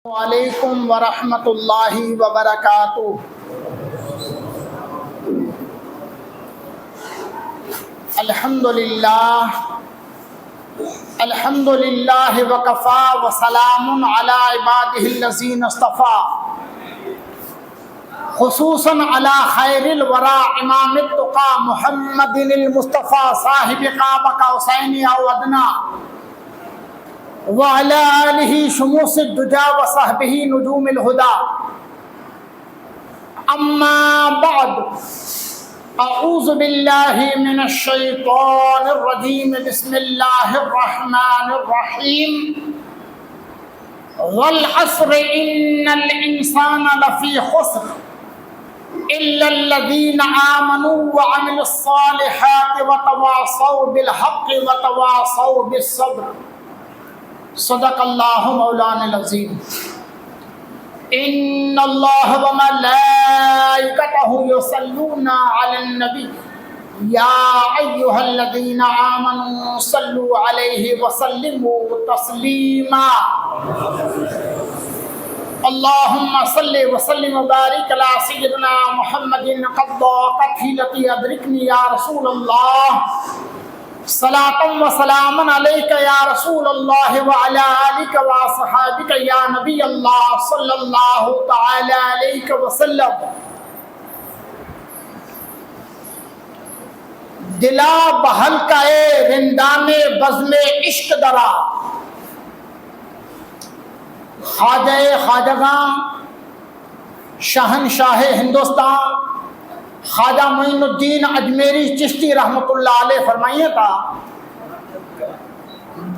وعلیکم ورحمۃ اللہ وبرکاتہ۔ الحمد للہ وکفا وسلام علی عبادہ الذین اصطفیٰ، خصوصاً علی خیر الورى امام التقى محمد المصطفیٰ صاحب قاب قوسین او ادنی وعلى آلہ شموس الدجى وصحبہ نجوم الہدى۔ اما بعد، اعوذ باللہ من الشیطان الرجیم، بسم اللہ الرحمن الرحیم۔ والعصر ان الانسان لفی خسر الا الذین آمنوا وعملوا الصالحات وتواصوا بالحق وتواصوا بالصبر۔ صدق اللہ مولانا العظیم۔ ان اللہ وملائکتہ یصلون علی النبی یا ایہا الذین آمنوا صلوا علیہ وسلموا تسلیما۔ اللہم صلی وسلم وبارک علی سیدنا محمد قد ضاقت حیلتی ادرکنی یا رسول اللہ، صلاۃ و سلام علیک یا رسول اللہ وعلی آلک واصحابک یا نبی اللہ صلی اللہ تعالی علیہ وسلم۔ دلا بہلکائے رندان بزم عشق درا، خواجہ خواجگاں شہنشاہ ہندوستان خواجہ معین الدین اجمیری چشتی رحمۃ اللہ علیہ فرمائیے تھا،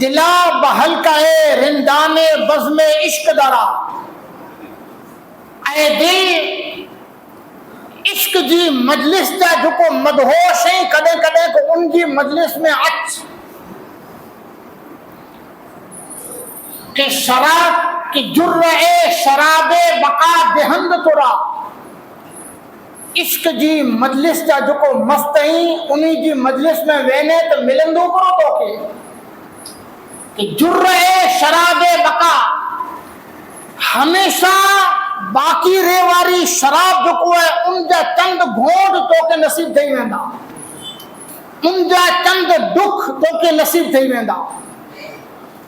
دلا بہلکائے رندان بزم عشق درا، اے دل عشق جی مجلس تا جکو مدہوش ہیں کدے کدے کو ان جی مجلس میں اچ کہ شراب کی جرعے شراب بقا دہند ترا، عشق جی مجلس جا جکو مست ہیں انہی جی مجلس میں وینے تو ملندو کرو تو کہ جرعے شراب بقا، ہمیشہ باقی ریواری شراب جکو ہے ان جا چند گھونڈ تو کے نصیب تھی ویندا، ان جا چند دکھ تو کے نصیب تھی ویندا۔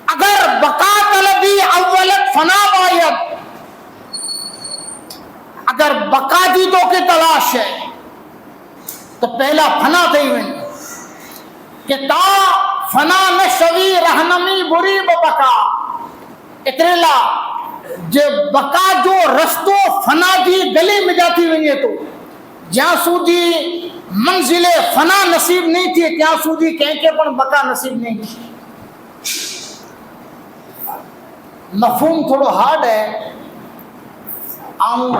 اگر بقا طلبی اولت فنا باید، اگر بقا دی تو کی تلاش ہے تو پہلا فنا تھی وین کہ تا فنا نشوی رہنمی بری بقا، اتریلا جو بقا جو رستو فنا دی گلی میں جاتی وین تو جہاں سودی منزل فنا نصیب نہیں تھی تیاں سودی کہیں کے پر بقا نصیب نہیں تھی۔ مفہوم تھوڑو ہارڈ ہے، آؤں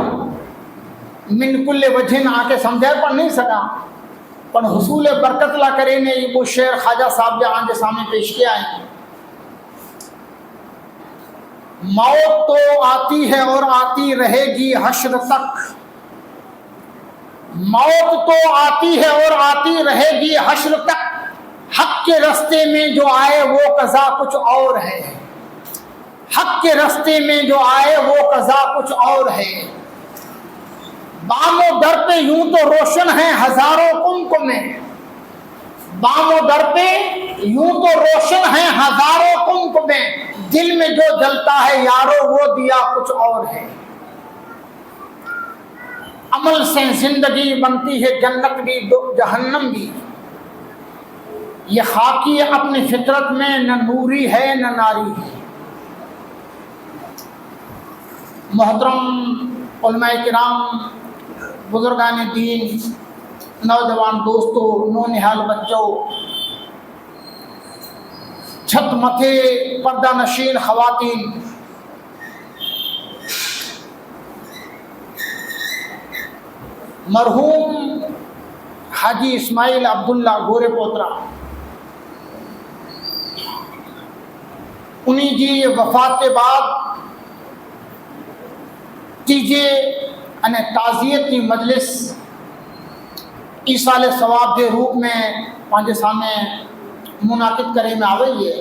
من کل وجہن آ کے سمجھے پر نہیں سکا، پر حصول برکت لا کرے نے یہ وہ شعر خواجہ صاحب جہاں کے سامنے پیش کیا ہے۔ موت تو آتی ہے اور آتی رہے گی حشر تک، موت تو آتی ہے اور آتی رہے گی حشر تک، حق کے رستے میں جو آئے وہ قضا کچھ اور ہے، حق کے رستے میں جو آئے وہ قضا کچھ اور ہے۔ بام و در پہ یوں تو روشن ہیں ہزاروں کمکمیں، بام و در پہ یوں تو روشن ہیں ہزاروں کمکمیں، دل میں جو جلتا ہے یارو وہ دیا کچھ اور ہے۔ عمل سے زندگی بنتی ہے جنت بھی جہنم بھی، یہ خاکی اپنی فطرت میں نہ نوری ہے نہ ناری ہے۔ محترم علماء کرام، بزرگان دین، نوجوان دوستو، نونہال بچوں، چھت متھے پردہ نشین خواتین، مرحوم حاجی اسماعیل عبداللہ گورے پوترا، انہی جی وفات کے بعد تیجے انہیں تعزیت کی مجلس ایسال ثواب کے روپ میں پانچے سامنے منعقد کرے میں آوئی ہے۔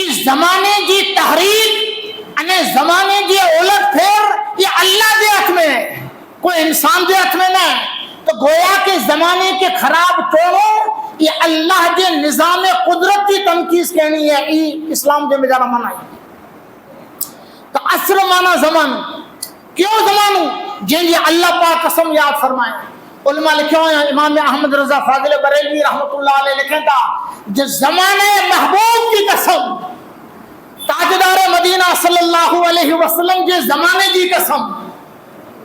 اس زمانے کی تحریک انے زمانے کی اولٹ پھیر یہ اللہ کے ہاتھ میں ہے، کوئی انسان کے ہاتھ میں نہیں. تو گویا کہ زمانے کے خراب توڑو یہ اللہ کے نظام قدرت کی تنقید کہنی ہے. یہ اسلام کے مجارہ منع ہے. تو اصل معنی زمان کیوں زمانو جن یہ اللہ پاک قسم یاد فرمائے. علماء لکھے ہوئے ہیں، امام احمد رضا فاضل بریلوی رحمۃ اللہ علیہ لکھیں تھا جس زمانے محبوب کی قسم، تاجدار مدینہ صلی اللہ علیہ وسلم کے زمانے کی قسم.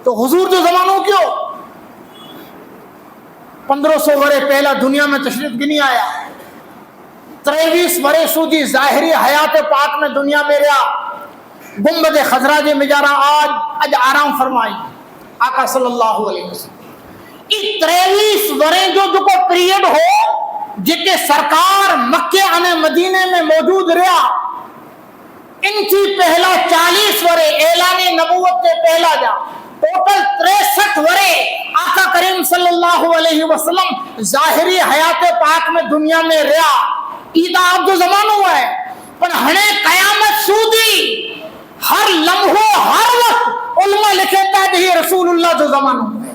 تو حضور جو زمانوں کیوں 1500 برے پہلا دنیا میں تشریف گنی آیا، 23 برے سودی ظاہری حیات پاک میں دنیا میں رہا، گنبد خضرا جے مجارہ آج آرام فرمائی آقا صلی اللہ علیہ وسلم. یہ 23 برے جو کو پیریڈ ہو جتے سرکار مکے آنے مدینے میں موجود رہا، ان کی پہلا 40 برے اعلان نبوت کے پہلا جا ٹوٹل 63 ورے آقا کریم صلی اللہ علیہ وسلم ظاہری حیات پاک میں دنیا میں رہا. عید آپ جو زمانہ ہوا ہے پر ہنے قیامت سودی ہر لمحو ہر وقت علماء لکھے تھا کہ یہ رسول اللہ جو زمانہ ہوا ہے.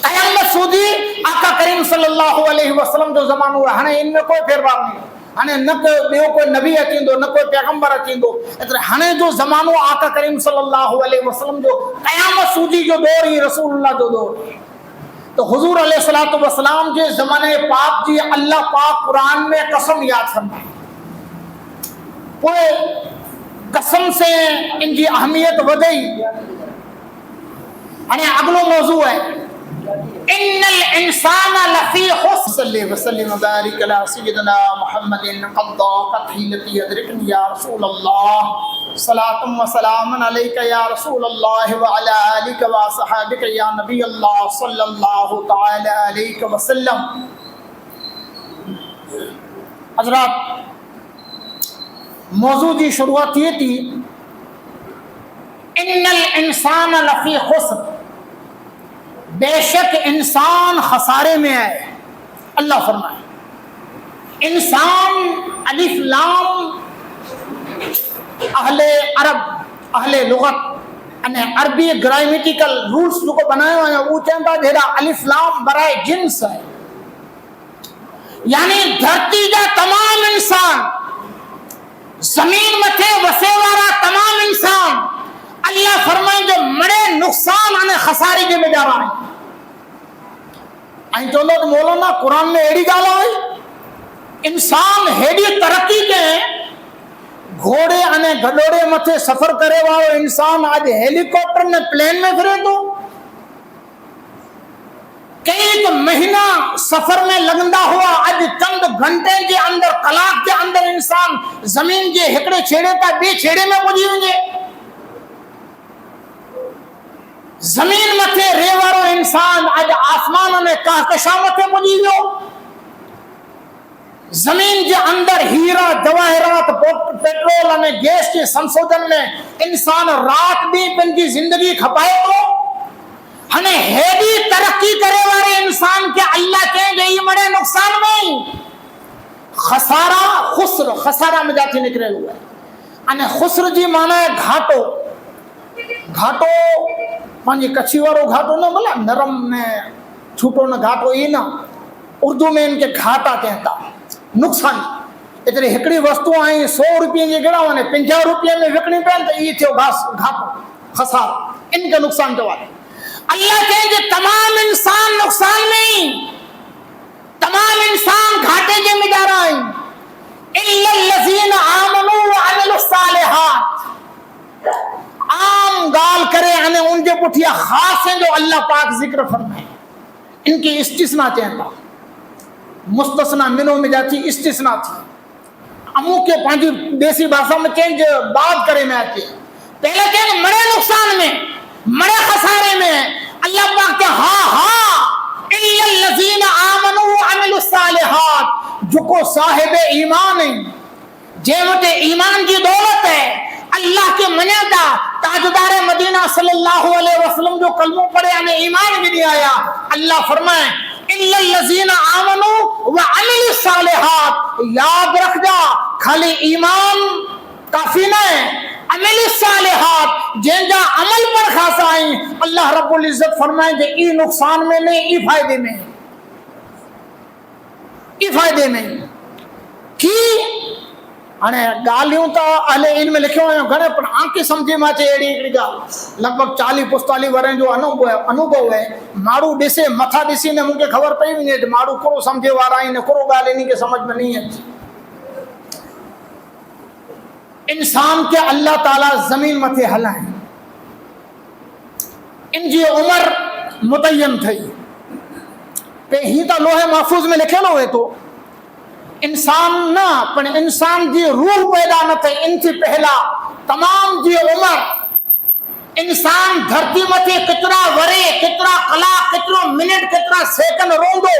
قیامت سودی آقا کریم صلی اللہ علیہ وسلم جو زمانہ ہوا ہے، ہنے ان میں کوئی پھیر بات نہیں. ہنے نہ کوئی نبی اچیندو نہ کوئی پیغمبر اچیندو. ہنے جو زمانو آقا کریم صلی اللہ علیہ وسلم جو قیامت سودی جو دور ہی رسول اللہ جو دور. تو حضور علیہ الصلوۃ والسلام کے زمانے پاک جی اللہ پاک قرآن میں قسم یاد فرمائے. کوئی قسم سے ان کی اہمیت ودئی. ہنے اگلو موضوع ہے ان الانسان لفی خسر. صلی وسلم وبارک علی سیدنا محمد قد ضاقت حیلتی ادرکنی یا رسول اللہ صلاۃ و سلام علیک یا رسول اللہ وعلی آلک و صحابک یا نبی اللہ صلی اللہ تعالی علیہ وسلم. حضرات موضوع کی شروعات یہ تھی ان الانسان لفی خسر، بے شک انسان خسارے میں ہے. اللہ فرمائے انسان الف لام اہل عرب اہل لغت یعنی عربی گرامیٹیکل رولز جو کو بنائے ہوئے ہیں وہ چاہتا جہاں الف لام برائے جنس ہے، یعنی دھرتی کا تمام انسان، زمین متھے وسے والا تمام انسان اللہ فرمائیں جو مڑے نقصان آنے خساری کے میں جا رہا ہے. تو لوگ مولانا قرآن میں ایڈی گالا ہوئی انسان ہیڈی ترقی کے گھوڑے آنے گھڑوڑے متھے سفر کرے والو انسان آج ہیلی کاپٹر میں پلین میں پھرے تو کئی مہینہ سفر میں لگندا ہوا آج چند گھنٹے کے اندر کلاک کے اندر انسان زمین کے ہکڑے چھیڑے تا بے چھیڑے میں پہنچی ہوں گے. زمین متھے ریوارو انسان آج آسمان میں کہکشاں متھے پہنچی گیو. زمین کے اندر ہیرا جواہرات پیٹرول اور گیس کے سنسودن میں انسان رات بھی پن کی زندگی کھپائے تو ہمیں ہیڈی ترقی کرے والے انسان کے اللہ کہیں گے یہ بڑے نقصان نہیں. خسارہ خسر خسارہ میں جاتی نکلے ہوئے ہیں. خسر جی معنی ہے گھاٹو. گھاٹو پانچ کچھی وارو گھاٹو نہ بلا نرم میں چھوٹو نہ گھاٹو یہ نہ اردو میں ان کے گھاٹا کہتا نقصان. اتنے ہکڑی وستو آئیں 100 روپے کے گڑا ہونے 50 روپے میں وکڑی پہن تو یہ تھے گھاٹو خسارہ ان کا نقصان جو آئے. اللہ کہیں کہ تمام انسان نقصان نہیں، تمام انسان گھاٹے کے میں جا رہا ہیں. اِلَّا الَّذِينَ آمَنُوا وَعَمِلُوا الصَّالِحَاتِ. عام گال کرے ان کے پٹھیا خاص ہیں جو اللہ پاک ذکر فرمائے ان کی استثناء چاہتا مستثنا منوں میں جاتی استثناء تھی. امو کے پانچی دیسی بھاشا میں چینج بات کرے میں آتی پہلے کہیں مرے نقصان میں مرے خسارے میں اللہ پاک کے ہاں اِلَّا الَّذِينَ آمَنُوا وَعَمِلُوا الصَّالِحَاتِ. جو کو صاحب ایمان ہیں جیمت ایمان کی دولت ہے اللہ کے منیدہ تاجدار مدینہ صلی اللہ علیہ وسلم جو کلموں پڑے ہمیں ایمان بھی نہیں آیا. اللہ فرمائے اِلَّا الَّذِينَ آمَنُوا وَعَمِلُوا الصَّالِحَاتِ. یاد رکھ جا خالی ایمان کافی نہ ہے، عمل الصالحات جن جا عمل پر خاصا آئیں، اللہ رب العزت فرمائیں کہ ای نقصان میں نہیں، ای فائدے میں، ای فائدے میں کی ہانے گالیوں تا اہل علم لکھے ہوئے ہیں گھنے پر آنکھ سمجھے ماں چے ایڑی ایڑی گال لگ بھگ 40-45 ورن جو انوبھو ہے ماڑو ڈسے متھا ڈسی نے مجھے خبر پئی ونے ماڑو کرو سمجھے وارا ہی نے کرو گال انہی کے سمجھ میں نہیں ہے۔ انسان کے اللہ تعالیٰ زمین متھے ہلائیں، ان جی عمر متعین تھی پہ ہی تا لوہے محفوظ میں لکھے لو ہے تو انسان نہ پر انسان جی روح پیدا نہ تھے، ان سے پہلا تمام جی عمر انسان دھرتی متھے کترا ورے کترا کلا کترا منٹ کترا سیکنڈ روندو